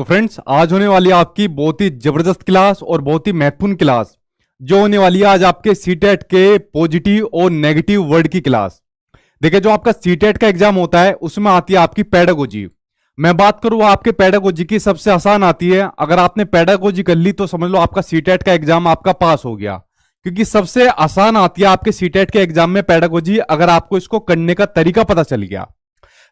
तो फ्रेंड्स, आज होने वाली है आपकी बहुत ही जबरदस्त क्लास और बहुत ही महत्वपूर्ण क्लास जो होने वाली है आज आपके सीटेट के पॉजिटिव और नेगेटिव वर्ड की क्लास। देखिए, जो आपका सीटेट का एग्जाम होता है उसमें आती है आपकी पेडागोजी। मैं बात करूं आपके पेडागोजी की, सबसे आसान आती है। अगर आपने पेडागोजी कर ली तो समझ लो आपका सीटेट का एग्जाम आपका पास हो गया, क्योंकि सबसे आसान आती है आपके सीटेट के एग्जाम में पेडागोजी, अगर आपको इसको करने का तरीका पता चल गया।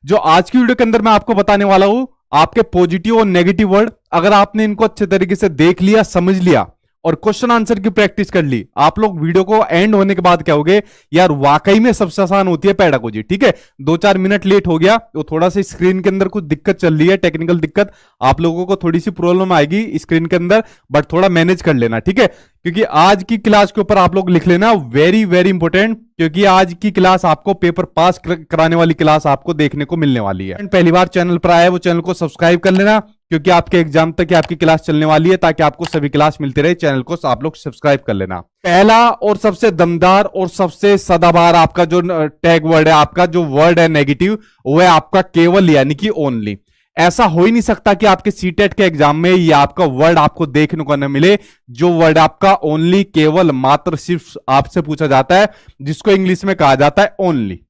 जो आज की वीडियो के अंदर मैं आपको बताने वाला हूं, आपके पॉजिटिव और नेगेटिव वर्ड, अगर आपने इनको अच्छे तरीके से देख लिया, समझ लिया और क्वेश्चन आंसर की प्रैक्टिस कर ली, आप लोग वीडियो को एंड होने के बाद क्या होगे, यार वाकई में सबसे आसान होती है पेडागोजी। ठीक है, 2-4 मिनट लेट हो गया तो थोड़ा सा स्क्रीन के अंदर कुछ दिक्कत चल रही है, टेक्निकल दिक्कत, आप लोगों को थोड़ी सी प्रॉब्लम आएगी स्क्रीन के अंदर, बट थोड़ा मैनेज कर लेना। ठीक है, क्योंकि आज की क्लास के ऊपर आप लोग लिख लेना वेरी वेरी इंपॉर्टेंट, क्योंकि आज की क्लास आपको पेपर पास कराने वाली क्लास आपको देखने को मिलने वाली है। पहली बार चैनल पर आया है वो चैनल को सब्सक्राइब कर लेना, क्योंकि आपके एग्जाम तक आपकी क्लास चलने वाली है, ताकि आपको सभी क्लास मिलती रहे। चैनल को आप लोग सब्सक्राइब कर लेना। पहला और सबसे दमदार और सबसे सदाबहार आपका जो टैग वर्ड है, आपका जो वर्ड है नेगेटिव, वो है आपका केवल, यानी कि ओनली। ऐसा हो ही नहीं सकता कि आपके सीटेट के एग्जाम में ये आपका वर्ड आपको देखने को न मिले, जो वर्ड आपका ओनली, केवल, मात्र, सिर्फ आपसे पूछा जाता है, जिसको इंग्लिश में कहा जाता है ओनली।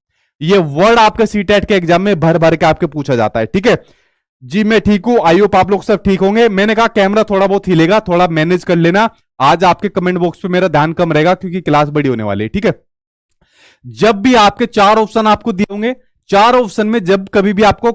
ये वर्ड आपके सीटेट के एग्जाम में भर भर के आपके पूछा जाता है। ठीक है जी, मैं ठीक हूं, आई होप आप लोग सब ठीक होंगे। मैंने कहा कैमरा थोड़ा बहुत हिलेगा, थोड़ा मैनेज कर लेना। आज आपके कमेंट बॉक्स पे मेरा ध्यान कम रहेगा क्योंकि क्लास बड़ी होने वाली है। ठीक है, जब भी आपके 4 ऑप्शन आपको दिए होंगे, 4 ऑप्शन में जब कभी भी आपको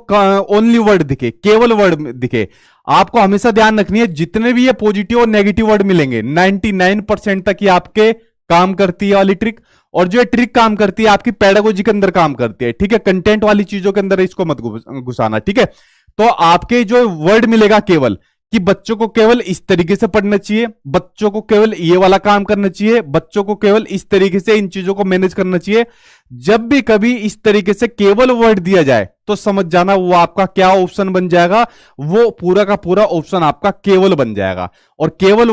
ओनली वर्ड दिखे, केवल वर्ड दिखे, आपको हमेशा ध्यान रखनी है जितने भी ये पॉजिटिव और नेगेटिव वर्ड मिलेंगे 99% तक ये आपके काम करती है वाली ट्रिक। और जो ये ट्रिक काम करती है आपकी पेडागोजी के अंदर काम करती है। ठीक है, कंटेंट वाली चीजों के अंदर इसको मत घुसाना। ठीक है, तो आपके जो वर्ड मिलेगा केवल, कि बच्चों को केवल इस तरीके से पढ़ना चाहिए, बच्चों को केवल ये वाला काम करना चाहिए, बच्चों को केवल इस तरीके से इन चीजों को मैनेज करना चाहिए। जब भी कभी इस तरीके से केवल वर्ड दिया जाए तो समझ जाना वो आपका क्या ऑप्शन बन जाएगा, वो पूरा का पूरा ऑप्शन आपका केवल बन जाएगा। और केवल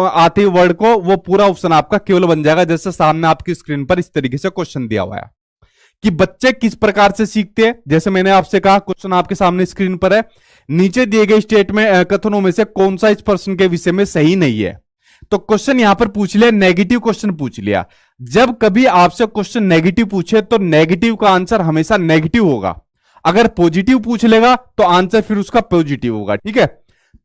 आते वर्ड को वो पूरा ऑप्शन आपका केवल बन जाएगा। जैसे सामने आपकी स्क्रीन पर इस तरीके से क्वेश्चन दिया हुआ है कि बच्चे किस प्रकार से सीखते हैं। जैसे मैंने आपसे कहा, क्वेश्चन आपके सामने स्क्रीन पर है, नीचे दिए गए स्टेटमेंट कथनों में से कौन सा इस प्रश्न के विषय में सही नहीं है। तो क्वेश्चन यहां पर पूछ लिया, नेगेटिव क्वेश्चन पूछ लिया। जब कभी आपसे क्वेश्चन नेगेटिव पूछे तो नेगेटिव का आंसर हमेशा नेगेटिव होगा। अगर पॉजिटिव पूछ लेगा तो आंसर फिर उसका पॉजिटिव होगा। ठीक है,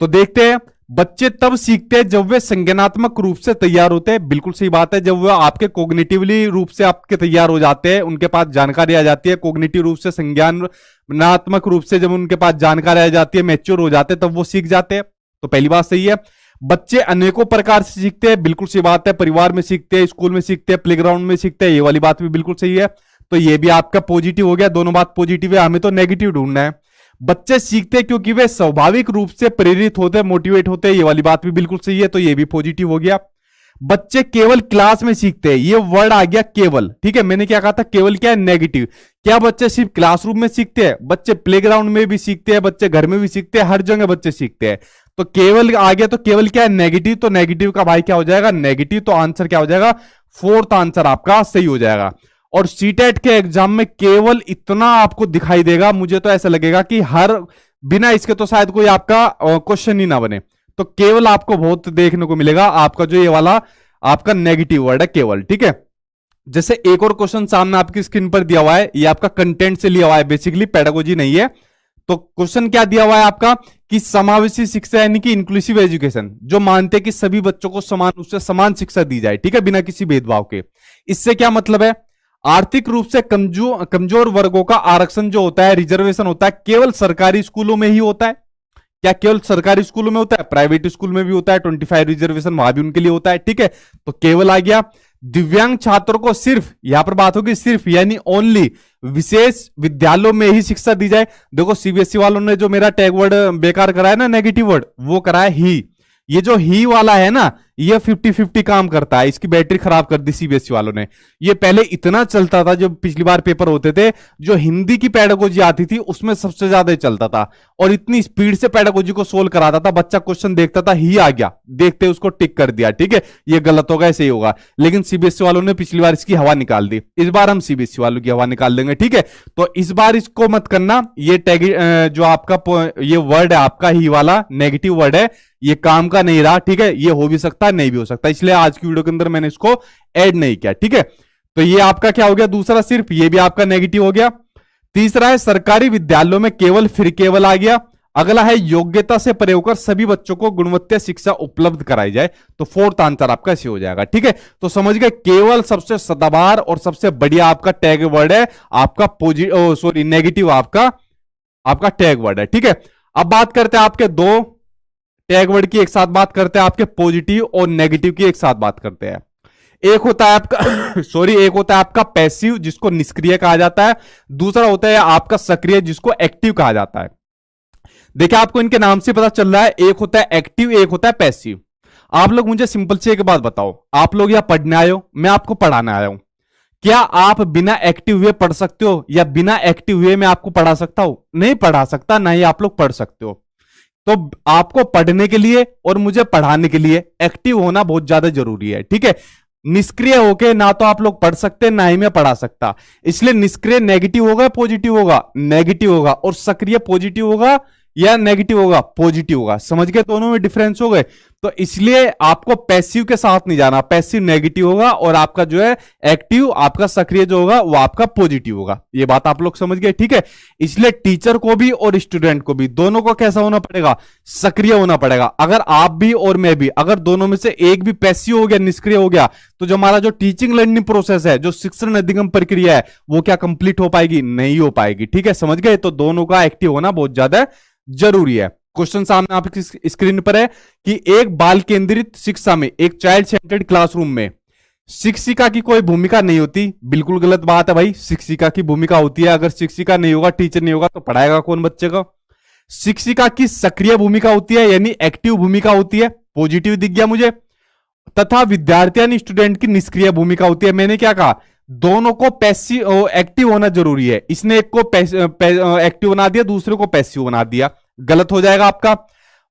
तो देखते हैं, बच्चे तब सीखते हैं जब वे संज्ञानात्मक रूप से तैयार होते हैं। बिल्कुल सही बात है, जब वे आपके कोग्निटिवली रूप से आपके तैयार हो जाते हैं, उनके पास जानकारी आ जाती है, कोग्निटिव रूप से, संज्ञानात्मक रूप से जब उनके पास जानकारी आ जाती है, मैच्योर हो जाते हैं, तब वो सीख जाते हैं। तो पहली बात सही है। बच्चे अनेकों प्रकार से सीखते हैं, बिल्कुल सही बात है, परिवार में सीखते हैं, स्कूल में सीखते हैं, प्लेग्राउंड में सीखते हैं, ये वाली बात भी बिल्कुल सही है। तो ये भी आपका पॉजिटिव हो गया, दोनों बात पॉजिटिव है, हमें तो नेगेटिव ढूंढना है। बच्चे सीखते क्योंकि वे स्वाभाविक रूप से प्रेरित होते हैं, मोटिवेट होते हैं, ये वाली बात भी बिल्कुल सही है, तो ये भी पॉजिटिव हो गया। बच्चे केवल क्लास में सीखते हैं, ये वर्ड आ गया केवल। ठीक है, मैंने क्या कहा था, केवल क्या है, नेगेटिव। क्या बच्चे सिर्फ क्लासरूम में सीखते हैं? बच्चे प्लेग्राउंड में भी सीखते हैं, बच्चे घर में भी सीखते हैं, हर जगह बच्चे सीखते हैं। तो केवल आ गया, तो केवल क्या है, नेगेटिव। तो नेगेटिव का भाई क्या हो जाएगा, नेगेटिव। तो आंसर क्या हो जाएगा, 4th आंसर आपका सही हो जाएगा। और सीटेट के एग्जाम में केवल इतना आपको दिखाई देगा, मुझे तो ऐसा लगेगा कि हर बिना इसके तो शायद कोई आपका क्वेश्चन ही ना बने। तो केवल आपको बहुत देखने को मिलेगा, आपका जो ये वाला आपका नेगेटिव वर्ड है केवल। ठीक है, जैसे एक और क्वेश्चन सामने आपकी स्क्रीन पर दिया हुआ है, ये आपका कंटेंट से लिया हुआ है, बेसिकली पेडागोजी नहीं है। तो क्वेश्चन क्या दिया हुआ है आपका, कि समावेशी शिक्षा यानी कि इंक्लूसिव एजुकेशन, जो मानते हैं कि सभी बच्चों को समान रूप से समान शिक्षा दी जाए। ठीक है, बिना किसी भेदभाव के। इससे क्या मतलब है, आर्थिक रूप से कमजोर वर्गों का आरक्षण जो होता है, रिजर्वेशन होता है, केवल सरकारी स्कूलों में ही होता है। क्या केवल सरकारी स्कूलों में होता है? प्राइवेट स्कूल में भी होता है, 25 रिजर्वेशन वहां भी उनके लिए होता है। ठीक है, तो केवल आ गया। दिव्यांग छात्रों को सिर्फ, यहां पर बात होगी सिर्फ यानी ओनली, विशेष विद्यालयों में ही शिक्षा दी जाए। देखो, सीबीएसई वालों ने जो मेरा टैग वर्ड बेकार कराया ना, नेगेटिव वर्ड, वो कराया ही। ये जो ही वाला है ना, ये 50-50 काम करता है, इसकी बैटरी खराब कर दी सीबीएसई वालों ने। ये पहले इतना चलता था, जब पिछली बार पेपर होते थे, जो हिंदी की पेडागोजी आती थी उसमें सबसे ज्यादा चलता था, और इतनी स्पीड से पेडागोजी को सोल्व कराता था, बच्चा क्वेश्चन देखता था, ही आ गया, देखते उसको टिक कर दिया, ठीक है, ये गलत होगा, ऐसे ही होगा। लेकिन सीबीएसई वालों ने पिछली बार इसकी हवा निकाल दी, इस बार हम सीबीएसई वालों की हवा निकाल देंगे, ठीक है। तो इस बार इसको मत करना, ये टैग जो आपका ये वर्ड है आपका ही वाला नेगेटिव वर्ड है, ये काम का नहीं रहा, ठीक है। ये हो भी सकता है, नहीं भी हो सकता, इसलिए आज की वीडियो के अंदर मैंने इसको ऐड नहीं किया, ठीक है। तो ये आपका क्या हो गया, दूसरा सिर्फ, ये भी आपका नेगेटिव हो गया। तीसरा है सरकारी विद्यालयों में केवल फिर केवल आ गया। अगला है योग्यता से परे होकर सभी बच्चों को गुणवत्ता शिक्षा उपलब्ध कराई जाए, तो फोर्थ आंसर आपका ऐसे हो जाएगा, ठीक है। तो समझ गए, केवल सबसे सदाबहार और सबसे बढ़िया आपका टैग वर्ड है आपका नेगेटिव आपका टैग वर्ड है, ठीक है। अब बात करते हैं आपके दो टैग वर्ड की एक साथ बात करते हैं, आपके पॉजिटिव और नेगेटिव की एक साथ बात करते हैं। एक होता है आपका एक होता है आपका पैसिव, जिसको निष्क्रिय कहा जाता है। दूसरा होता है आपका सक्रिय, जिसको एक्टिव कहा जाता है। देखिए, आपको इनके नाम से पता चल रहा है, एक होता है एक्टिव, एक होता है पैसिव। आप लोग मुझे सिंपल से एक बात बताओ, आप लोग यहां पढ़ने आए हो, मैं आपको पढ़ाने आया हूं, क्या आप बिना एक्टिव हुए पढ़ सकते हो, या बिना एक्टिव हुए मैं आपको पढ़ा सकता हूं? नहीं पढ़ा सकता, ना ही आप लोग पढ़ सकते हो। तो आपको पढ़ने के लिए और मुझे पढ़ाने के लिए एक्टिव होना बहुत ज्यादा जरूरी है, ठीक है। निष्क्रिय होके ना तो आप लोग पढ़ सकते, ना ही मैं पढ़ा सकता, इसलिए निष्क्रिय नेगेटिव होगा पॉजिटिव होगा? नेगेटिव होगा। और सक्रिय पॉजिटिव होगा या नेगेटिव होगा? पॉजिटिव होगा। समझ गए, दोनों में डिफरेंस हो गए। तो इसलिए आपको पैसिव के साथ नहीं जाना, पैसिव नेगेटिव होगा और आपका जो है एक्टिव, आपका सक्रिय जो होगा वो आपका पॉजिटिव होगा। ये बात आप लोग समझ गए, ठीक है। इसलिए टीचर को भी और स्टूडेंट को भी, दोनों को कैसा होना पड़ेगा? सक्रिय होना पड़ेगा। अगर आप भी और मैं भी, अगर दोनों में से एक भी पैसिव हो गया, निष्क्रिय हो गया, तो जो हमारा जो टीचिंग लर्निंग प्रोसेस है, जो शिक्षण अधिगम प्रक्रिया है, वो क्या कंप्लीट हो पाएगी? नहीं हो पाएगी, ठीक है। समझ गए, तो दोनों का एक्टिव होना बहुत ज्यादा जरूरी है। क्वेश्चन सामने आपकी स्क्रीन पर है कि एक बाल केंद्रित शिक्षा में, एक चाइल्ड सेंटर्ड क्लासरूम में शिक्षिका की कोई भूमिका नहीं होती। बिल्कुल गलत बात है भाई, शिक्षिका की भूमिका होती है। अगर शिक्षिका नहीं होगा, टीचर नहीं होगा, तो पढ़ाएगा कौन बच्चे को? शिक्षिका की सक्रिय भूमिका होती है, यानी एक्टिव भूमिका होती है, पॉजिटिव दिख गया मुझे। तथा विद्यार्थी यानी स्टूडेंट की निष्क्रिय भूमिका होती है। मैंने क्या कहा? दोनों को पैसिव एक्टिव होना जरूरी है। इसने एक को एक्टिव बना दिया, दूसरे को पैसिव बना दिया, गलत हो जाएगा आपका।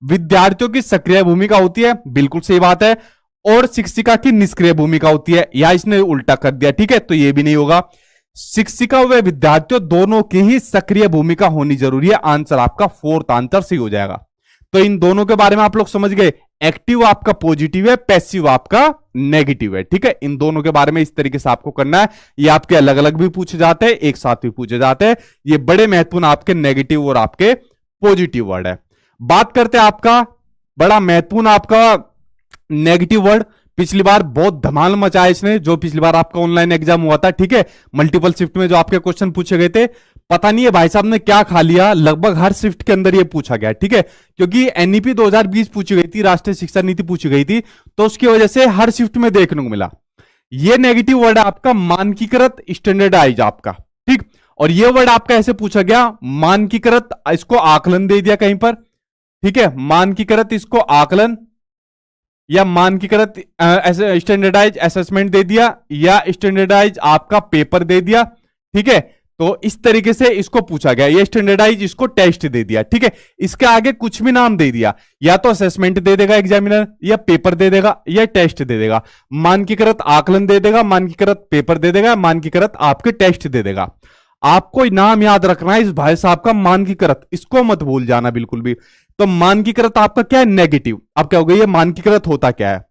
विद्यार्थियों की सक्रिय भूमिका होती है, बिल्कुल सही बात है। और शिक्षिका की निष्क्रिय भूमिका होती है, या इसने उल्टा कर दिया, ठीक है, तो ये भी नहीं होगा। शिक्षिका व विद्यार्थियों दोनों की ही सक्रिय भूमिका होनी जरूरी है। आंसर आपका फोर्थ आंसर सही हो जाएगा। तो इन दोनों के बारे में आप लोग समझ गए, एक्टिव आपका पॉजिटिव है, पैसिव आपका नेगेटिव है, ठीक है। इन दोनों के बारे में इस तरीके से आपको करना है। ये आपके अलग अलग भी पूछे जाते हैं, एक साथ भी पूछे जाते हैं। ये बड़े महत्वपूर्ण आपके नेगेटिव और आपके पॉजिटिव वर्ड है। बात करते हैं आपका बड़ा महत्वपूर्ण आपका नेगेटिव वर्ड। पिछली बार बहुत धमाल मचाया इसने, जो पिछली बार आपका ऑनलाइन एग्जाम हुआ था, ठीक है, मल्टीपल शिफ्ट में जो आपके क्वेश्चन पूछे गए थे। पता नहीं है भाई साहब ने क्या खा लिया, लगभग हर शिफ्ट के अंदर ये पूछा गया, ठीक है, क्योंकि एनईपी 2020 पूछी गई थी, राष्ट्रीय शिक्षा नीति पूछी गई थी, तो उसकी वजह से हर शिफ्ट में देखने को मिला। ये नेगेटिव वर्ड है आपका मानकीकृत, स्टैंडर्डाइज आपका, ठीक। और ये वर्ड आपका ऐसे पूछा गया, मानकीकृत, इसको आकलन दे दिया कहीं पर, ठीक है, मानकीकृत इसको आकलन, या मानकीकृत स्टैंडर्डाइज असेसमेंट दे दिया, या स्टैंडर्डाइज आपका पेपर दे दिया, ठीक है। तो इस तरीके से इसको पूछा गया। ये स्टैंडर्डाइज, इसको टेस्ट दे दिया, ठीक है। इसके आगे कुछ भी नाम दे दिया, या तो असेसमेंट दे देगा एग्जामिनर, या पेपर दे देगा, या टेस्ट दे देगा। मानकीकृत आकलन दे देगा, मानकीकृत पेपर दे देगा, मानकीकृत आपके टेस्ट दे देगा। आपको नाम याद रखना है इस भाई साहब का, मानकीकृत, इसको मत भूल जाना बिल्कुल भी। तो मानकीकृत आपका क्या है? नेगेटिव। अब क्या हो गया? ये मानकीकृत होता क्या है?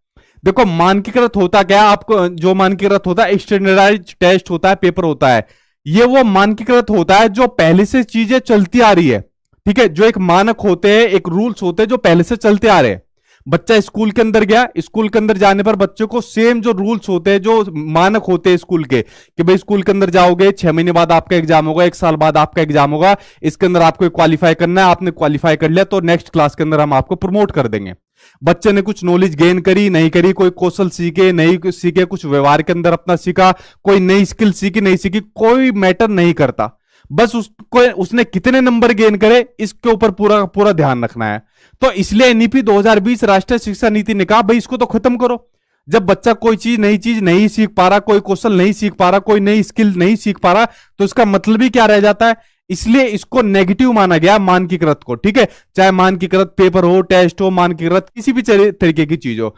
देखो, मानकीकृत होता क्या है, आपको जो मानकीकृत होता है, स्टैंडर्डाइज टेस्ट होता है, पेपर होता है, ये वो मानकीकृत होता है जो पहले से चीजें चलती आ रही है, ठीक है। जो एक मानक होते हैं, एक रूल्स होते हैं जो पहले से चलते आ रहे हैं। बच्चा स्कूल के अंदर गया, स्कूल के अंदर जाने पर बच्चों को सेम जो रूल्स होते हैं, जो मानक होते हैं स्कूल के, कि भाई स्कूल के अंदर जाओगे, 6 महीने बाद आपका एग्जाम होगा, 1 साल बाद आपका एग्जाम होगा, इसके अंदर आपको क्वालिफाई करना है, आपने क्वालिफाई कर लिया तो नेक्स्ट क्लास के अंदर हम आपको प्रमोट कर देंगे। बच्चे ने कुछ नॉलेज गेन करी, नहीं करी, कोई कौशल सीखे, नहीं सीखे, कुछ व्यवहार के अंदर अपना सीखा, कोई नई स्किल सीखी, नहीं सीखी, कोई मैटर नहीं करता। बस उसको उसने कितने नंबर गेन करे इसके ऊपर पूरा पूरा ध्यान रखना है। तो इसलिए एनईपी 2020 राष्ट्रीय शिक्षा नीति ने कहा भाई इसको तो खत्म करो। जब बच्चा कोई चीज नहीं सीख पा रहा, कोई क्वेश्चन नहीं सीख पा रहा, कोई नई स्किल नहीं सीख पा रहा, तो इसका मतलब ही क्या रह जाता है। इसलिए इसको नेगेटिव माना गया मानकीकृत को, ठीक है। चाहे मानकीकृत पेपर हो, टेस्ट हो, मानकीकृत किसी भी तरीके की चीज हो,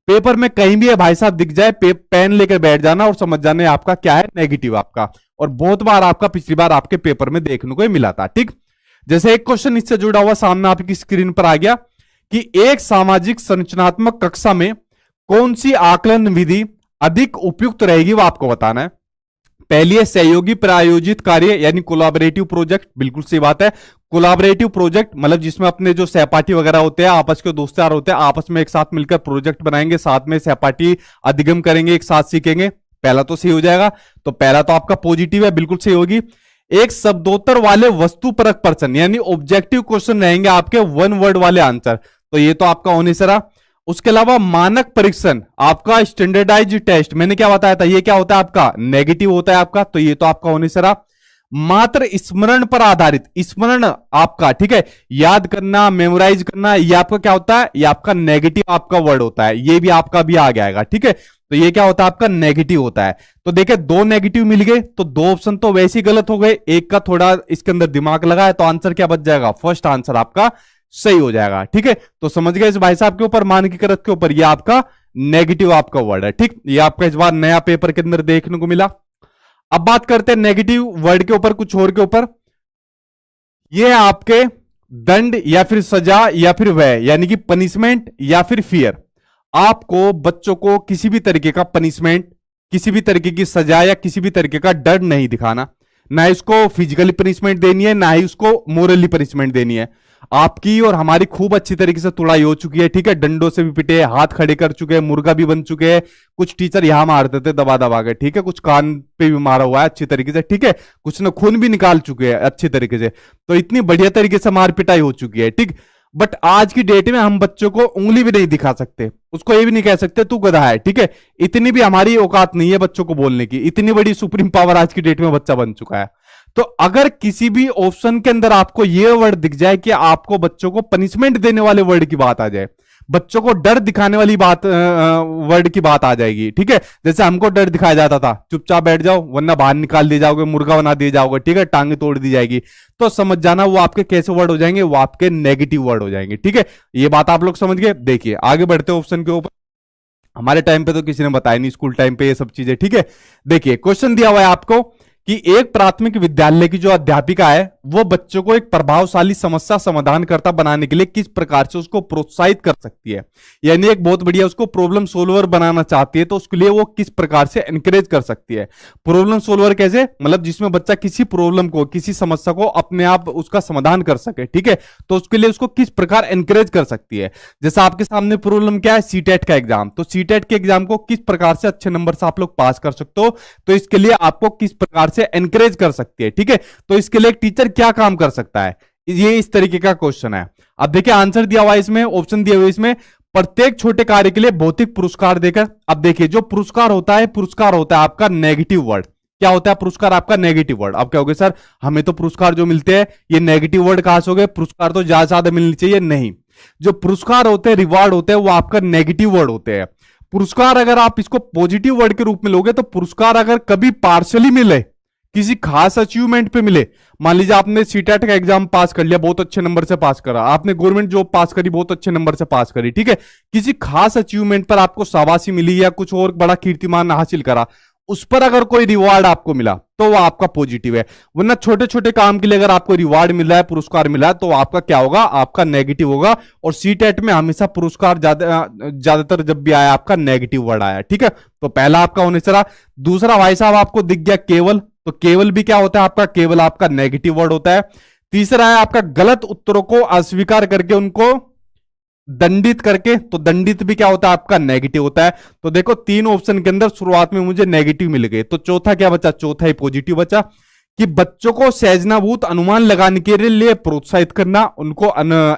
पेपर में कहीं भी है भाई साहब दिख जाए, पेन लेकर बैठ जाना और समझ जाने आपका क्या है, नेगेटिव आपका। और बहुत बार आपका पिछली बार आपके पेपर में देखने को ही मिला था, ठीक। जैसे एक क्वेश्चन इससे जुड़ा हुआ सामने आपकी स्क्रीन पर आ गया कि एक सामाजिक संरचनात्मक कक्षा में कौन सी आकलन विधि अधिक उपयुक्त रहेगी, वो आपको बताना है। पहली है सहयोगी प्रायोजित कार्य यानी कोलैबोरेटिव प्रोजेक्ट, बिल्कुल सही बात है। कोलैबोरेटिव प्रोजेक्ट मतलब जिसमें अपने जो सहपाठी वगैरह होते हैं, आपस के दोस्त यार होते हैं, आपस में एक साथ मिलकर प्रोजेक्ट बनाएंगे, साथ में सहपाठी अधिगम करेंगे, एक साथ सीखेंगे। पहला तो सही हो जाएगा। तो पहला तो आपका पॉजिटिव है, बिल्कुल सही होगी। एक शब्दों वाले वस्तुपरक प्रश्न यानी ऑब्जेक्टिव क्वेश्चन रहेंगे आपके, वन वर्ड वाले आंसर, तो ये तो आपका होने से रहा। उसके अलावा मानक परीक्षण आपका स्टैंडर्डाइज टेस्ट, मैंने क्या बताया था, ये क्या होता है आपका, नेगेटिव होता है आपका, तो ये तो आपका होने से रहा। मात्र स्मरण पर आधारित, स्मरण आपका, ठीक है, याद करना, मेमोराइज करना, ये आपका क्या होता है, ये आपका नेगेटिव आपका वर्ड होता है, ये भी आपका भी आ जाएगा, ठीक है। तो ये क्या होता है आपका, नेगेटिव होता है। तो देखिए दो नेगेटिव मिल गए, तो दो ऑप्शन तो वैसे ही गलत हो गए, एक का थोड़ा इसके अंदर दिमाग लगा है, तो आंसर क्या बच जाएगा, फर्स्ट आंसर आपका सही हो जाएगा, ठीक है। तो समझ गए इस भाई साहब के ऊपर, मानकीकृत के ऊपर, ये आपका नेगेटिव आपका वर्ड है, ठीक। ये आपका इस बार नया पेपर के अंदर देखने को मिला। अब बात करते हैं नेगेटिव वर्ड के ऊपर, कुछ और के ऊपर। ये आपके दंड या फिर सजा या फिर वह यानी कि पनिशमेंट या फिर फियर। आपको बच्चों को किसी भी तरीके का पनिशमेंट, किसी भी तरीके की सजा या किसी भी तरीके का डर नहीं दिखाना, ना इसको फिजिकली पनिशमेंट देनी है, ना ही उसको मोरली पनिशमेंट देनी है। आपकी और हमारी खूब अच्छी तरीके से तुड़ाई हो चुकी है, ठीक है। डंडों से भी पिटे, हाथ खड़े कर चुके हैं, मुर्गा भी बन चुके हैं। कुछ टीचर यहां मारते थे दबा दबा के, ठीक है, कुछ कान पे भी मारा हुआ है अच्छी तरीके से, ठीक है। कुछ ने खून भी निकाल चुके हैं अच्छी तरीके से। तो इतनी बढ़िया तरीके से मार पिटाई हो चुकी है, ठीक। बट आज की डेट में हम बच्चों को उंगली भी नहीं दिखा सकते, उसको ये भी नहीं कह सकते तू गधा है, ठीक है। इतनी भी हमारी औकात नहीं है बच्चों को बोलने की, इतनी बड़ी सुप्रीम पावर आज की डेट में बच्चा बन चुका है। तो अगर किसी भी ऑप्शन के अंदर आपको यह वर्ड दिख जाए कि आपको बच्चों को पनिशमेंट देने वाले वर्ड की बात आ जाए, बच्चों को डर दिखाने वाली बात वर्ड की बात आ जाएगी, ठीक है। जैसे हमको डर दिखाया जाता था, चुपचाप बैठ जाओ वरना बाहर निकाल दिए जाओगे, मुर्गा बना दिए जाओगे, ठीक है, टांगे तोड़ दी जाएगी, तो समझ जाना वो आपके कैसे वर्ड हो जाएंगे, वो आपके नेगेटिव वर्ड हो जाएंगे, ठीक है। ये बात आप लोग समझ गए। देखिए आगे बढ़ते ऑप्शन के ऊपर। हमारे टाइम पे तो किसी ने बताया नहीं, स्कूल टाइम पे ये सब चीजें, ठीक है। देखिए क्वेश्चन दिया हुआ है आपको कि एक प्राथमिक विद्यालय की जो अध्यापिका है वो बच्चों को एक प्रभावशाली समस्या समाधानकर्ता बनाने के लिए किस प्रकार से उसको प्रोत्साहित कर सकती है, यानी एक बहुत बढ़िया उसको प्रॉब्लम सोल्वर बनाना चाहती है, तो उसके लिए वो किस प्रकार से एनकरेज कर सकती है। प्रॉब्लम सोल्वर कैसे, मतलब जिसमें बच्चा किसी प्रॉब्लम को, किसी समस्या को अपने आप उसका समाधान कर सके, ठीक है। तो उसके लिए उसको किस प्रकार एनकरेज कर सकती है। जैसे आपके सामने प्रॉब्लम क्या है, सीटेट का एग्जाम, तो सीटेट के एग्जाम को किस प्रकार से अच्छे नंबर से आप लोग पास कर सकते हो, तो इसके लिए आपको किस प्रकार से एनकरेज कर सकती है, ठीक है। तो इसके लिए एक टीचर क्या काम कर सकता है, ये इस तरीके का क्वेश्चन है। अब देखिए आंसर दिया हुआ है इसमें, ऑप्शन दिए हुए इसमें, प्रत्येक छोटे कार्य के लिए भौतिक पुरस्कार देकर। अब देखिए जो पुरस्कार होता है, पुरस्कार होता है आपका नेगेटिव वर्ड। क्या होता है पुरस्कार आपका, नेगेटिव वर्ड। अब क्या हो गया सर, हमें तो पुरस्कार जो मिलते हैं ये नेगेटिव वर्ड कहां से हो गए, पुरस्कार तो ज्यादा ज्यादा मिलनी चाहिए, नहीं। जो पुरस्कार होते हैं, रिवार्ड होते हैं, वो आपका नेगेटिव वर्ड होते हैं। पुरस्कार अगर आप इसको पॉजिटिव वर्ड के रूप में लोगे, तो पुरस्कार अगर कभी पार्शली मिले, किसी खास अचीवमेंट पे मिले, मान लीजिए आपने सीटेट का एग्जाम पास कर लिया, बहुत अच्छे नंबर से पास करा, आपने गवर्नमेंट जॉब पास करी, बहुत अच्छे नंबर से पास करी, ठीक है, किसी खास अचीवमेंट पर आपको शाबाशी मिली या कुछ और बड़ा कीर्तिमान हासिल करा, उस पर अगर कोई रिवार्ड आपको मिला तो वो आपका पॉजिटिव है। वरना छोटे छोटे काम के लिए अगर आपको रिवार्ड मिला है, पुरस्कार मिला है, तो आपका क्या होगा, आपका नेगेटिव होगा। और सीटेट में हमेशा पुरस्कार ज्यादातर जब भी आया आपका नेगेटिव वर्ड आया, ठीक है। तो पहला आपका होने से रहा। दूसरा भाई साहब आपको दिख गया केवल, तो केवल भी क्या होता है आपका, केवल आपका नेगेटिव वर्ड होता है। तीसरा है आपका गलत उत्तरों को अस्वीकार करके उनको दंडित करके, तो दंडित भी क्या होता है आपका, नेगेटिव होता है। तो देखो तीन ऑप्शन के अंदर शुरुआत में मुझे नेगेटिव मिल गए, तो चौथा क्या बचा, चौथा ही पॉजिटिव बचा, कि बच्चों को सहजनाभूत अनुमान लगाने के लिए प्रोत्साहित करना, उनको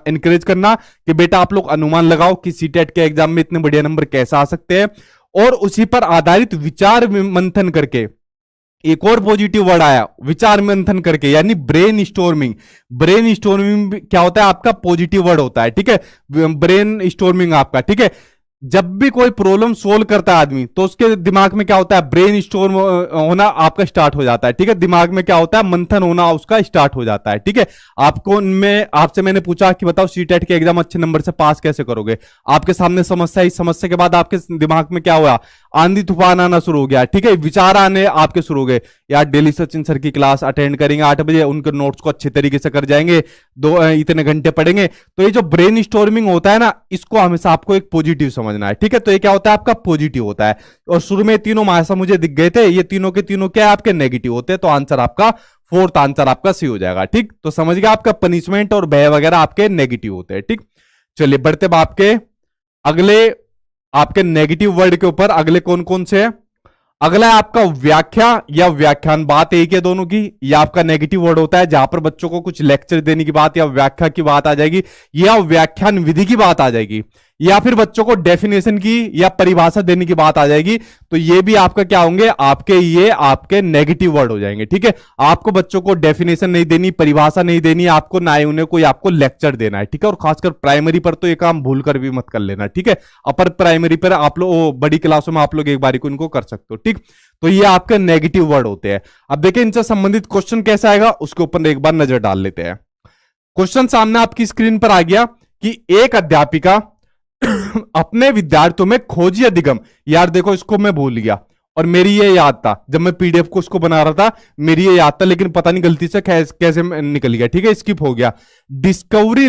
एनकरेज करना कि बेटा आप लोग अनुमान लगाओ कि सीटेट के एग्जाम में इतने बढ़िया नंबर कैसे आ सकते हैं, और उसी पर आधारित विचार मंथन करके एक और पॉजिटिव वर्ड आया विचार मंथन करके, यानी ब्रेन स्टॉर्मिंग। ब्रेन स्टॉर्मिंग क्या होता है आपका? पॉजिटिव वर्ड होता है, ठीक है, ब्रेन स्टॉर्मिंग आपका, ठीक है। जब भी कोई प्रॉब्लम सोल्व करता है आदमी तो उसके दिमाग में क्या होता है? ब्रेन स्टॉर्म होना आपका स्टार्ट हो जाता है, ठीक है। दिमाग में क्या होता है? मंथन होना उसका स्टार्ट हो जाता है, ठीक है। आपसे मैंने पूछा कि बताओ सीटेट के एग्जाम अच्छे नंबर से पास कैसे करोगे? आपके सामने समस्या, इस समस्या के बाद आपके दिमाग में क्या हुआ? आंधी तूफान आना शुरू हो गया, ठीक है, विचार आने आपके शुरू हो गए। यार डेली सचिन सर की क्लास अटेंड करेंगे 8 बजे, उनके नोट्स को अच्छे तरीके से कर जाएंगे, इतने घंटे पढ़ेंगे। तो ये जो ब्रेन स्टॉर्मिंग होता है ना, इसको हमेशा आपको एक पॉजिटिव समझना है, ठीक है। तो ये क्या होता है? आपका पॉजिटिव होता है। और शुरू में तीनों ऐसा मुझे दिख गए थे, ये तीनों के तीनों क्या है? आपके नेगेटिव होते हैं। तो आंसर आपका फोर्थ आंसर आपका सी हो जाएगा, ठीक। तो समझ गया, आपका पनिशमेंट और भय वगैरह आपके नेगेटिव होते हैं, ठीक। चलिए बढ़ते आपके अगले, आपके नेगेटिव वर्ड के ऊपर अगले कौन कौन से हैं। अगला है आपका व्याख्या या व्याख्यान। बात एक है दोनों की। यह आपका नेगेटिव वर्ड होता है जहां पर बच्चों को कुछ लेक्चर देने की बात या व्याख्या की बात आ जाएगी, या व्याख्यान विधि की बात आ जाएगी, या फिर बच्चों को डेफिनेशन की या परिभाषा देने की बात आ जाएगी। तो ये भी आपका क्या होंगे? ये आपके नेगेटिव वर्ड हो जाएंगे, ठीक है। आपको बच्चों को डेफिनेशन नहीं देनी, परिभाषा नहीं देनी, आपको ना ही उन्हें कोई आपको लेक्चर देना है, ठीक है। और खासकर प्राइमरी पर तो ये काम भूल कर भी मत कर लेना, ठीक है। अपर प्राइमरी पर आप लोग, बड़ी क्लासों में आप लोग एक बारी को इनको कर सकते हो, ठीक। तो ये आपके नेगेटिव वर्ड होते हैं। अब देखिए इनसे संबंधित क्वेश्चन कैसा आएगा उसके ऊपर एक बार नजर डाल लेते हैं। क्वेश्चन सामने आपकी स्क्रीन पर आ गया कि एक अध्यापिका अपने विद्यार्थियों में खोजी अधिगम। यार देखो इसको मैं भूल गया और मेरी ये याद था, जब मैं पीडीएफ को उसको बना रहा था मेरी ये याद था, लेकिन पता नहीं गलती से कैसे निकल गया, ठीक है, स्किप हो गया। डिस्कवरी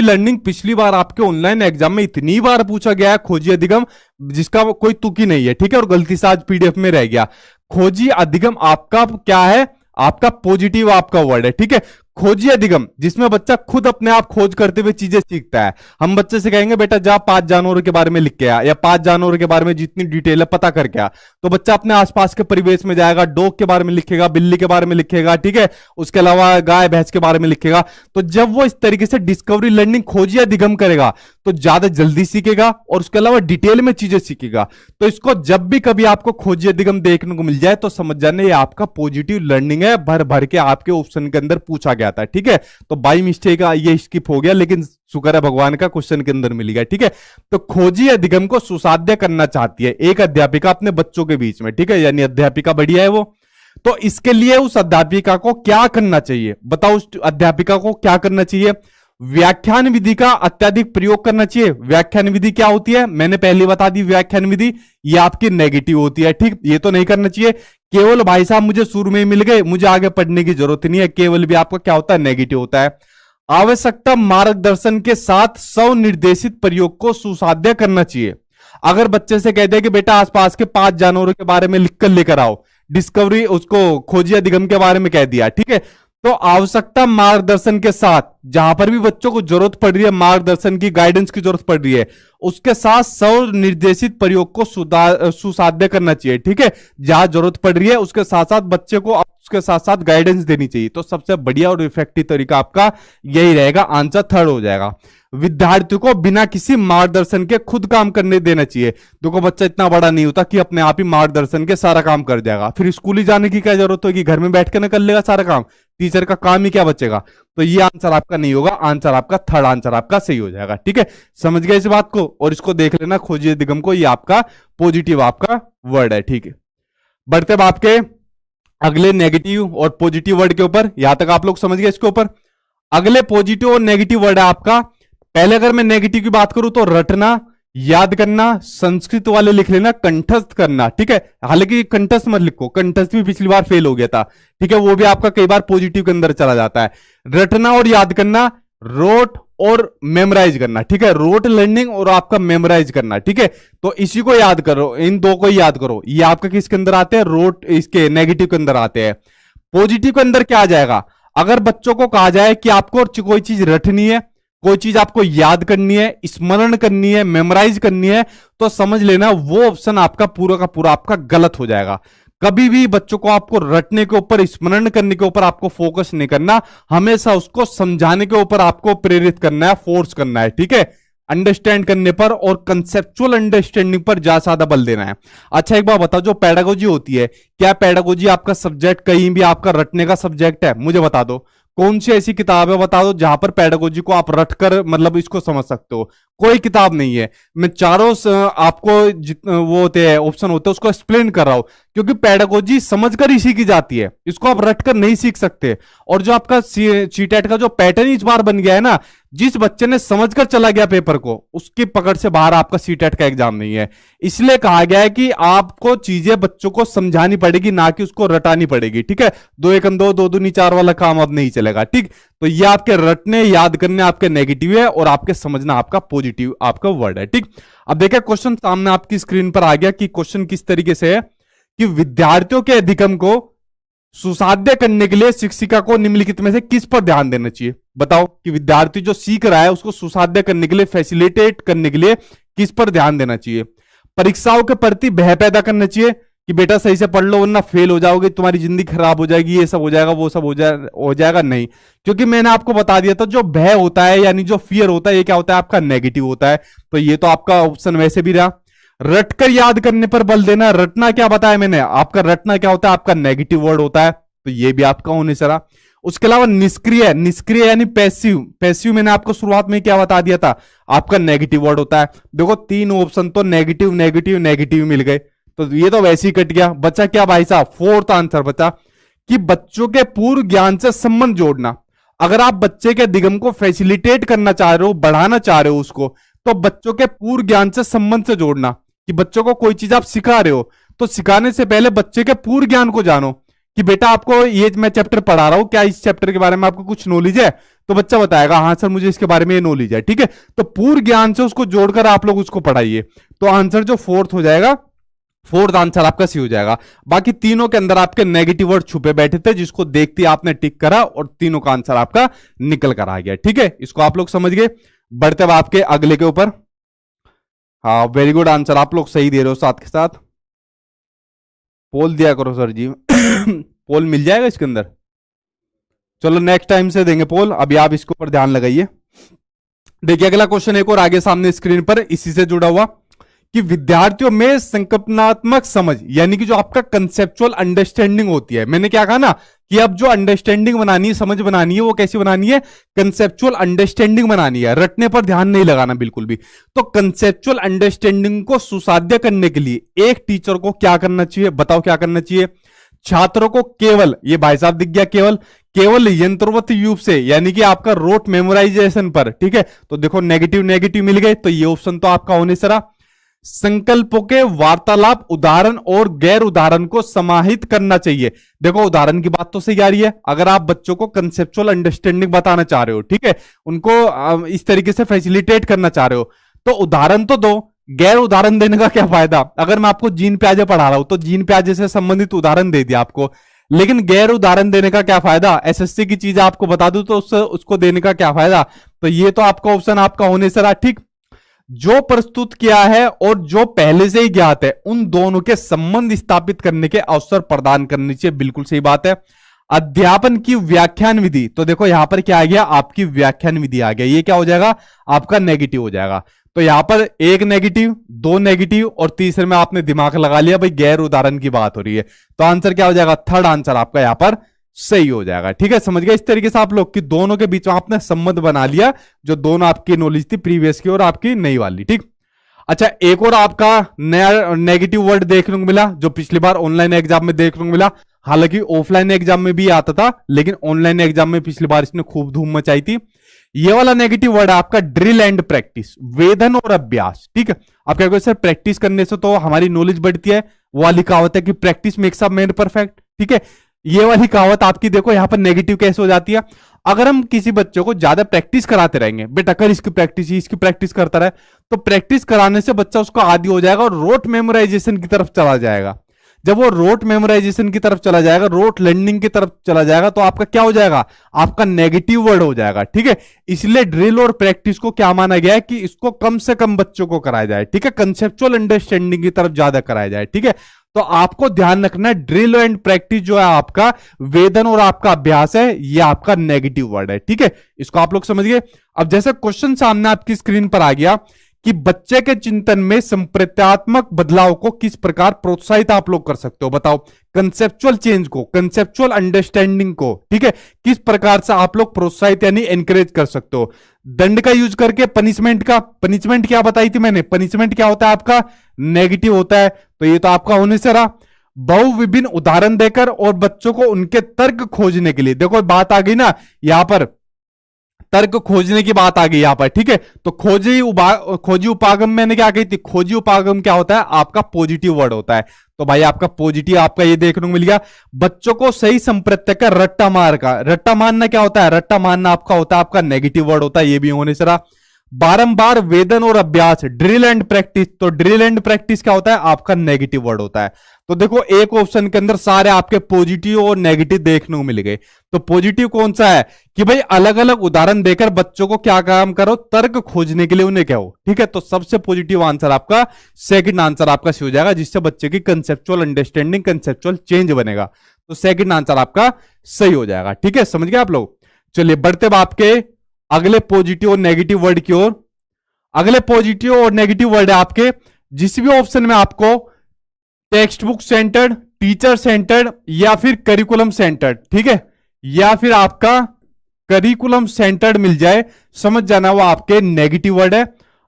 लर्निंग पिछली बार आपके ऑनलाइन एग्जाम में इतनी बार पूछा गया है, खोजी अधिगम, जिसका कोई तुक ही नहीं है, ठीक है। और गलती से आज पीडीएफ में रह गया। खोजी अधिगम आपका क्या है? आपका पॉजिटिव आपका वर्ड है, ठीक है। खोजी अधिगम, जिसमें बच्चा खुद अपने आप खोज करते हुए चीजें सीखता है। हम बच्चे से कहेंगे बेटा जा 5 जानवरों के बारे में लिख के आ, या 5 जानवरों के बारे में जितनी डिटेल है पता करके आ, तो बच्चा अपने आसपास के परिवेश में जाएगा, डॉग के बारे में लिखेगा, बिल्ली के बारे में लिखेगा, ठीक है, उसके अलावा गाय भैंस के बारे में लिखेगा। तो जब वो इस तरीके से डिस्कवरी लर्निंग खोजी अधिगम करेगा तो ज्यादा जल्दी सीखेगा और उसके अलावा डिटेल में चीजें सीखेगा। तो इसको जब भी कभी आपको खोजी अधिगम देखने को मिल जाए तो समझ जाने ये आपका पॉजिटिव लर्निंग है, भर भर के आपके ऑप्शन के अंदर पूछा गया था, ठीक है। तो बाई मिस्टेक ये स्किप हो गया, लेकिन शुक्र है भगवान का क्वेश्चन के अंदर मिल गया, ठीक है। तो खोजी अधिगम को सुसाध्य करना चाहती है एक अध्यापिका अपने बच्चों के बीच में, ठीक है, यानी अध्यापिका बढ़िया है वो। तो इसके लिए उस अध्यापिका को क्या करना चाहिए? बताओ उस अध्यापिका को क्या करना चाहिए? व्याख्यान विधि का अत्यधिक प्रयोग करना चाहिए। व्याख्यान विधि क्या होती है? मैंने पहले बता दी, व्याख्यान विधि ये आपकी नेगेटिव होती है, ठीक, ये तो नहीं करना चाहिए। केवल भाई साहब मुझे शुरू में ही मिल गए, मुझे आगे पढ़ने की जरूरत नहीं है, केवल भी आपका क्या होता है? नेगेटिव होता है। आवश्यकता मार्गदर्शन के साथ स्वनिर्देशित प्रयोग को सुसाध्य करना चाहिए। अगर बच्चे से कह दे कि बेटा आसपास के 5 जानवरों के बारे में लिखकर लेकर आओ, डिस्कवरी उसको खोजी अधिगम के बारे में कह दिया, ठीक है। तो आवश्यकता मार्गदर्शन के साथ, जहां पर भी बच्चों को जरूरत पड़ रही है, मार्गदर्शन की, गाइडेंस की जरूरत पड़ रही है, उसके साथ स्वनिर्देशित प्रयोग को सुसाध्य करना चाहिए, ठीक है। जहां जरूरत पड़ रही है उसके साथ साथ बच्चे को उसके साथ साथ गाइडेंस देनी चाहिए। तो सबसे बढ़िया और इफेक्टिव तरीका आपका यही रहेगा, आंसर थर्ड हो जाएगा। विद्यार्थी को बिना किसी मार्गदर्शन के खुद काम करने देना चाहिए। देखो बच्चा इतना बड़ा नहीं होता कि अपने आप ही मार्गदर्शन के सारा काम कर जाएगा, फिर स्कूल ही जाने की क्या जरूरत होगी, घर में बैठ कर कर लेगा सारा काम, टीचर का काम ही क्या बचेगा। तो ये आंसर आपका नहीं होगा, आंसर आपका थर्ड आंसर आपका सही हो जाएगा, ठीक है। समझ गए इस बात को? और इसको देख लेना, खोजी अधिगम को, ये आपका पॉजिटिव आपका वर्ड है, ठीक है। बढ़ते अब आपके अगले नेगेटिव और पॉजिटिव वर्ड के ऊपर। यहां तक आप लोग समझ गए इसके ऊपर। अगले पॉजिटिव और नेगेटिव वर्ड है आपका। पहले अगर मैं नेगेटिव की बात करूं तो रटना, याद करना, संस्कृत वाले लिख लेना, कंठस्थ करना, ठीक है। हालांकि कंठस्थ मत लिखो, कंठस्थ भी पिछली बार फेल हो गया था, ठीक है, वो भी आपका कई बार पॉजिटिव के अंदर चला जाता है। रटना और याद करना, रोट और मेमोराइज करना, ठीक है, रोट लर्निंग और आपका मेमोराइज करना, ठीक है। तो इसी को याद करो, इन दो को याद करो। ये आपका किसके अंदर आते हैं? रोट, इसके नेगेटिव के अंदर आते हैं। पॉजिटिव के अंदर क्या आ जाएगा? अगर बच्चों को कहा जाए कि आपको कोई चीज रटनी है, कोई चीज आपको याद करनी है, स्मरण करनी है, मेमोराइज करनी है, तो समझ लेना वो ऑप्शन आपका पूरा का पूरा आपका गलत हो जाएगा। कभी भी बच्चों को आपको रटने के ऊपर, स्मरण करने के ऊपर आपको फोकस नहीं करना, हमेशा उसको समझाने के ऊपर आपको प्रेरित करना है, फोर्स करना है, ठीक है। अंडरस्टैंड करने पर और कंसेप्चुअल अंडरस्टैंडिंग पर ज्यादा बल देना है। अच्छा एक बात बताओ, जो पेडागोजी होती है, क्या पेडागोजी आपका सब्जेक्ट कहीं भी आपका रटने का सब्जेक्ट है? मुझे बता दो कौन सी ऐसी किताब है, बता दो जहां पर पेडागोजी को आप रट कर मतलब इसको समझ सकते हो। कोई किताब नहीं है। मैं चारों आपको वो होते हैं ऑप्शन होते हैं उसको एक्सप्लेन कर रहा हूं, क्योंकि पेडागोजी समझकर ही सीखी जाती है, इसको आप रट कर नहीं सीख सकते। और जो आपका सीटेट का जो पैटर्न इस बार बन गया है ना, जिस बच्चे ने समझकर चला गया पेपर को, उसकी पकड़ से बाहर आपका सीटेट का एग्जाम नहीं है। इसलिए कहा गया है कि आपको चीजें बच्चों को समझानी पड़ेगी, ना कि उसको रटानी पड़ेगी। ठीक है, दो एक दो, दो दूनी चार वाला काम अब नहीं चलेगा। ठीक, तो ये आपके रटने याद करने आपके नेगेटिव है और आपके समझना आपका पॉजिटिव आपका वर्ड है। ठीक, अब देखिए क्वेश्चन सामने आपकी स्क्रीन पर आ गया कि क्वेश्चन किस तरीके से है कि विद्यार्थियों के अधिगम को सुसाध्य करने के लिए शिक्षिका को निम्नलिखित में से किस पर ध्यान देना चाहिए? बताओ कि विद्यार्थी जो सीख रहा है उसको सुसाध्य करने के लिए, फैसिलिटेट करने के लिए किस पर ध्यान देना चाहिए? परीक्षाओं के प्रति भय पैदा करना चाहिए कि बेटा सही से पढ़ लो वरना फेल हो जाओगे, तुम्हारी जिंदगी खराब हो जाएगी, ये सब हो जाएगा, वो सब हो जाएगा? नहीं, क्योंकि मैंने आपको बता दिया था जो भय होता है यानी जो फियर होता है ये क्या होता है? आपका नेगेटिव होता है। तो ये तो आपका ऑप्शन वैसे भी रहा। रट कर याद करने पर बल देना, रटना क्या बताया मैंने आपका? रटना क्या होता है? आपका नेगेटिव वर्ड होता है, तो ये भी आपका होने से रहा। उसके अलावा निष्क्रिय, निष्क्रिय यानी पैसिव, पैसिव मैंने आपको शुरुआत में क्या बता दिया था? आपका नेगेटिव वर्ड होता है। देखो तीन ऑप्शन तो नेगेटिव नेगेटिव नेगेटिव मिल गए, तो ये तो वैसे ही कट गया। बचा क्या भाई साहब? फोर्थ आंसर बचा कि बच्चों के पूर्व ज्ञान से संबंध जोड़ना। अगर आप बच्चे के दिगम को फैसिलिटेट करना चाह रहे हो, बढ़ाना चाह रहे हो उसको, तो बच्चों के पूर्व ज्ञान से संबंध से जोड़ना कि बच्चों को कोई चीज आप सिखा रहे हो तो सिखाने से पहले बच्चे के पूर्व ज्ञान को जानो कि बेटा आपको ये मैं चैप्टर पढ़ा रहा हूं, क्या इस चैप्टर के बारे में आपको कुछ नॉलेज है? तो बच्चा बताएगा हाँ सर मुझे इसके बारे में ये नॉलेज है। ठीक है, तो पूर्व ज्ञान से उसको जोड़कर आप लोग उसको पढ़ाइए। तो आंसर जो फोर्थ हो जाएगा, फोर्थ आंसर आपका सी हो जाएगा। बाकी तीनों के अंदर आपके नेगेटिव वर्ड छुपे बैठे थे, जिसको देखते आपने टिक करा और तीनों का आंसर आपका निकल कर आ गया। ठीक है, इसको आप लोग समझ गए। बढ़ते हुए आपके अगले के ऊपर। हाँ वेरी गुड आंसर, आप लोग सही दे रहे हो। साथ के साथ पोल दिया करो सर जी। पोल मिल जाएगा इसके अंदर। चलो नेक्स्ट टाइम से देंगे पोल, अभी आप इसके ऊपर ध्यान लगाइए। देखिए अगला क्वेश्चन एक और आगे सामने स्क्रीन पर इसी से जुड़ा हुआ कि विद्यार्थियों में संकल्पनात्मक समझ यानी कि जो आपका कंसेप्चुअल अंडरस्टैंडिंग होती है, मैंने क्या कहा ना कि अब जो अंडरस्टैंडिंग बनानी है, समझ बनानी है, वो कैसी बनानी है? कंसेप्चुअल अंडरस्टैंडिंग बनानी है। रटने पर ध्यान नहीं लगाना बिल्कुल भी। तो कंसेप्चुअल अंडरस्टैंडिंग को सुसाध्य करने के लिए एक टीचर को क्या करना चाहिए? बताओ क्या करना चाहिए? छात्रों को केवल, ये भाई साहब दिख गया, केवल केवल यंत्रवत रूप से यानी कि आपका रोट मेमोराइजेशन पर। ठीक है, तो देखो नेगेटिव नेगेटिव मिल गए, तो ये ऑप्शन तो आपका होने से रहा। संकल्पों के वार्तालाप, उदाहरण और गैर उदाहरण को समाहित करना चाहिए। देखो उदाहरण की बात तो सही आ रही है। अगर आप बच्चों को कंसेप्चुअल अंडरस्टैंडिंग बताना चाह रहे हो, ठीक है, उनको इस तरीके से फैसिलिटेट करना चाह रहे हो, तो उदाहरण तो दो। गैर उदाहरण देने का क्या फायदा? अगर मैं आपको जीन प्याजे पढ़ा रहा हूं तो जीन प्याजे से संबंधित उदाहरण दे दिया आपको, लेकिन गैर उदाहरण देने का क्या फायदा? एसएससी की चीज आपको बता दूं तो उसको देने का क्या फायदा? तो ये तो आपका ऑप्शन आपका होने से रहा। ठीक, जो प्रस्तुत किया है और जो पहले से ही ज्ञात है उन दोनों के संबंध स्थापित करने के अवसर प्रदान करनी चाहिए। बिल्कुल सही बात है। अध्यापन की व्याख्यान विधि, तो देखो यहां पर क्या आ गया? आपकी व्याख्यान विधि आ गया। ये क्या हो जाएगा? आपका नेगेटिव हो जाएगा। तो यहां पर एक नेगेटिव, दो नेगेटिव और तीसरे में आपने दिमाग लगा लिया भाई गैर उदाहरण की बात हो रही है, तो आंसर क्या हो जाएगा? थर्ड आंसर आपका यहां पर सही हो जाएगा। ठीक है, समझ गए इस तरीके से आप लोग कि दोनों के बीच में आपने संबंध बना लिया, जो दोनों आपकी नॉलेज थी प्रीवियस की और आपकी नई वाली। ठीक, अच्छा एक और आपका नया नेगेटिव वर्ड देखने को मिला, जो पिछली बार ऑनलाइन एग्जाम में देखने को मिला। हालांकि ऑफलाइन एग्जाम में भी आता था, लेकिन ऑनलाइन एग्जाम में पिछली बार इसने खूब धूम मचाई थी। ये वाला नेगेटिव वर्ड है आपका ड्रिल एंड प्रैक्टिस, वेधन और अभ्यास। ठीक है, आप क्या सर प्रैक्टिस करने से तो हमारी नॉलेज बढ़ती है, वो वाली कहावत है कि practice makes a man perfect. ठीक है, ये वाली कहावत आपकी देखो यहां पर नेगेटिव कैसे हो जाती है? अगर हम किसी बच्चे को ज्यादा प्रैक्टिस कराते रहेंगे, बेटा कर इसकी प्रैक्टिस करता रहे, तो प्रैक्टिस कराने से बच्चा उसका आदी हो जाएगा और रोट मेमोराइजेशन की तरफ चला जाएगा। जब वो रोट मेमोराइजेशन की तरफ चला जाएगा, रोट लर्निंग की तरफ चला जाएगा, तो आपका क्या हो जाएगा? आपका नेगेटिव वर्ड हो जाएगा। ठीक है, इसलिए ड्रिल और प्रैक्टिस को क्या माना गया है कि इसको कम से कम बच्चों को कराया जाए। ठीक है, कंसेप्चुअल अंडरस्टैंडिंग की तरफ ज्यादा कराया जाए। ठीक है, तो आपको ध्यान रखना है ड्रिल एंड प्रैक्टिस जो है आपका वेदन और आपका अभ्यास है, ये आपका नेगेटिव वर्ड है। ठीक है, इसको आप लोग समझ गए। अब जैसे क्वेश्चन सामने आपकी स्क्रीन पर आ गया कि बच्चे के चिंतन में संप्रत्यात्मक बदलाव को किस प्रकार प्रोत्साहित आप लोग कर सकते हो, बताओ। कंसेप्चुअल चेंज को, कंसेप्चुअल अंडरस्टैंडिंग को, ठीक है, किस प्रकार से आप लोग प्रोत्साहित यानी एनकरेज कर सकते हो। दंड का यूज करके, पनिशमेंट का, पनिशमेंट क्या बताई थी मैंने, पनिशमेंट क्या होता है आपका, नेगेटिव होता है, तो ये तो आपका होने से रहा। बहु विभिन्न उदाहरण देकर और बच्चों को उनके तर्क खोजने के लिए, देखो बात आ गई ना यहां पर, तर्क खोजने की बात आ गई यहां पर। ठीक है, तो खोजी उपागम मैंने क्या कही थी, खोजी उपागम क्या होता है आपका पॉजिटिव वर्ड होता है। तो भाई आपका पॉजिटिव आपका ये देखने को मिल गया। बच्चों को सही संप्रत्यय का रट्टा मार का, रट्टा मारना क्या होता है, रट्टा मारना आपका होता है आपका नेगेटिव वर्ड होता है, ये भी होने से रहा। बारंबार वेदन और अभ्यास, ड्रिल एंड प्रैक्टिस, तो ड्रिल एंड प्रैक्टिस क्या होता है आपका नेगेटिव वर्ड होता है। तो देखो एक ऑप्शन के अंदर सारे आपके पॉजिटिव और नेगेटिव देखने को मिल गए। तो पॉजिटिव कौन सा है कि भाई अलग अलग उदाहरण देकर बच्चों को क्या काम करो, तर्क खोजने के लिए उन्हें कहो। ठीक है, तो सबसे पॉजिटिव आंसर आपका सेकंड आंसर आपका सही हो जाएगा, जिससे बच्चे की कंसेप्चुअल अंडरस्टैंडिंग, कंसेप्चुअल चेंज बनेगा। तो सेकंड आंसर आपका सही हो जाएगा। ठीक है, समझ गए आप लोग। चलिए बढ़ते आपके अगले पॉजिटिव और नेगेटिव वर्ड की ओर। अगले पॉजिटिव और नेगेटिव वर्ड है आपके, जिस भी ऑप्शन में आपको text book centred, teacher centred या फिर करिकुलम सेंटर्ड, ठीक है, या फिर आपका करिकुलम सेंटर्ड मिल जाए, समझ जाना वो आपके नेगेटिव वर्ड है।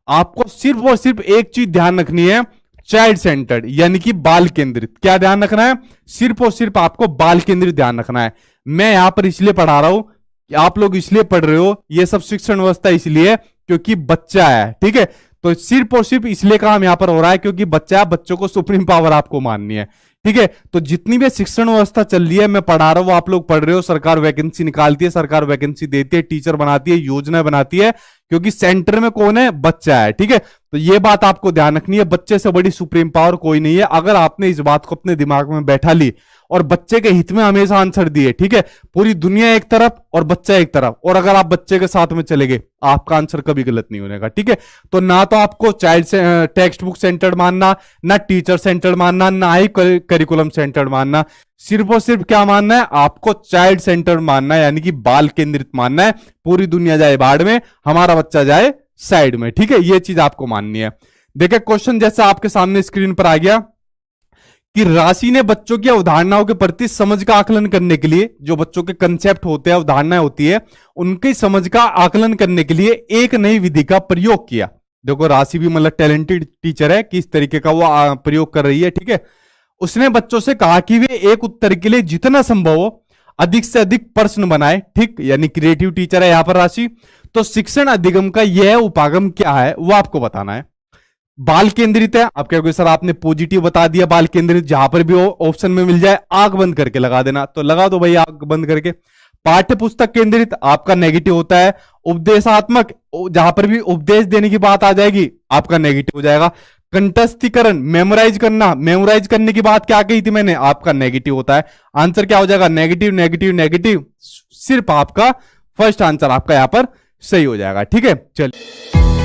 आपको सिर्फ और सिर्फ एक चीज ध्यान रखनी है, चाइल्ड सेंटर्ड यानी कि बाल केंद्रित। क्या ध्यान रखना है, सिर्फ और सिर्फ आपको बाल केंद्रित ध्यान रखना है। मैं यहां पर इसलिए पढ़ा रहा हूं, आप लोग इसलिए पढ़ रहे हो, ये सब शिक्षण व्यवस्था इसलिए क्योंकि बच्चा है। ठीक है, तो सिर्फ और सिर्फ इसलिए काम यहां पर हो रहा है क्योंकि बच्चा है, बच्चों को सुप्रीम पावर आपको माननी है। ठीक है, तो जितनी भी शिक्षण व्यवस्था चल रही है मैं पढ़ा रहा हूं, वो आप लोग पढ़ रहे हो। सरकार वैकेंसी निकालती है, सरकार वैकेंसी देती है, टीचर बनाती है, योजना बनाती है, क्योंकि सेंटर में कौन है, बच्चा है। ठीक है, तो ये बात आपको ध्यान रखनी है, बच्चे से बड़ी सुप्रीम पावर कोई नहीं है। अगर आपने इस बात को अपने दिमाग में बैठा ली और बच्चे के हित में हमेशा आंसर दिए, ठीक है, पूरी दुनिया एक तरफ और बच्चा एक तरफ, और अगर आप बच्चे के साथ में चले गए, आपका आंसर कभी गलत नहीं होने का। ठीक है, तो ना तो आपको चाइल्ड से टेक्स्ट बुक सेंटर्ड मानना, ना टीचर सेंटर्ड मानना, ना ही करिकुलम सेंटर्ड मानना, सिर्फ और सिर्फ क्या मानना है आपको, चाइल्ड सेंटर्ड मानना है, यानी कि बाल केंद्रित मानना है। पूरी दुनिया जाए बाढ़ में, हमारा बच्चा जाए साइड में। ठीक है, ये चीज आपको माननी है। देखिए क्वेश्चन जैसा आपके सामने स्क्रीन पर आ गया कि राशि ने बच्चों की अवधारणाओं के प्रति समझ का आकलन करने के लिए, जो बच्चों के कंसेप्ट होते हैं, अवधारणाएं होती है, उनकी समझ का आकलन करने के लिए एक नई विधि का प्रयोग किया। देखो राशि भी मतलब टैलेंटेड टीचर है, किस तरीके का वो प्रयोग कर रही है। ठीक है, उसने बच्चों से कहा कि वे एक उत्तर के लिए जितना संभव हो अधिक से अधिक प्रश्न बनाए। ठीक, यानी क्रिएटिव टीचर है यहां पर राशि। तो शिक्षण अधिगम का यह उपागम क्या है वो आपको बताना है। बाल केंद्रित है, आप कहोगे सर आपने पॉजिटिव बता दिया, बाल केंद्रित जहां पर भी ऑप्शन में मिल जाए आंख बंद करके लगा देना, तो लगा दो भाई आंख बंद करके। पाठ्य पुस्तक केंद्रित आपका नेगेटिव होता है। उपदेशात्मक, जहां पर भी उपदेश देने की बात आ जाएगी आपका नेगेटिव हो जाएगा। कंठस्थीकरण, मेमोराइज करना, मेमोराइज करने की बात क्या कही थी मैंने, आपका नेगेटिव होता है। आंसर क्या हो जाएगा, नेगेटिव नेगेटिव नेगेटिव। सिर्फ आपका फर्स्ट आंसर आपका यहां पर सही हो जाएगा। ठीक है, चलिए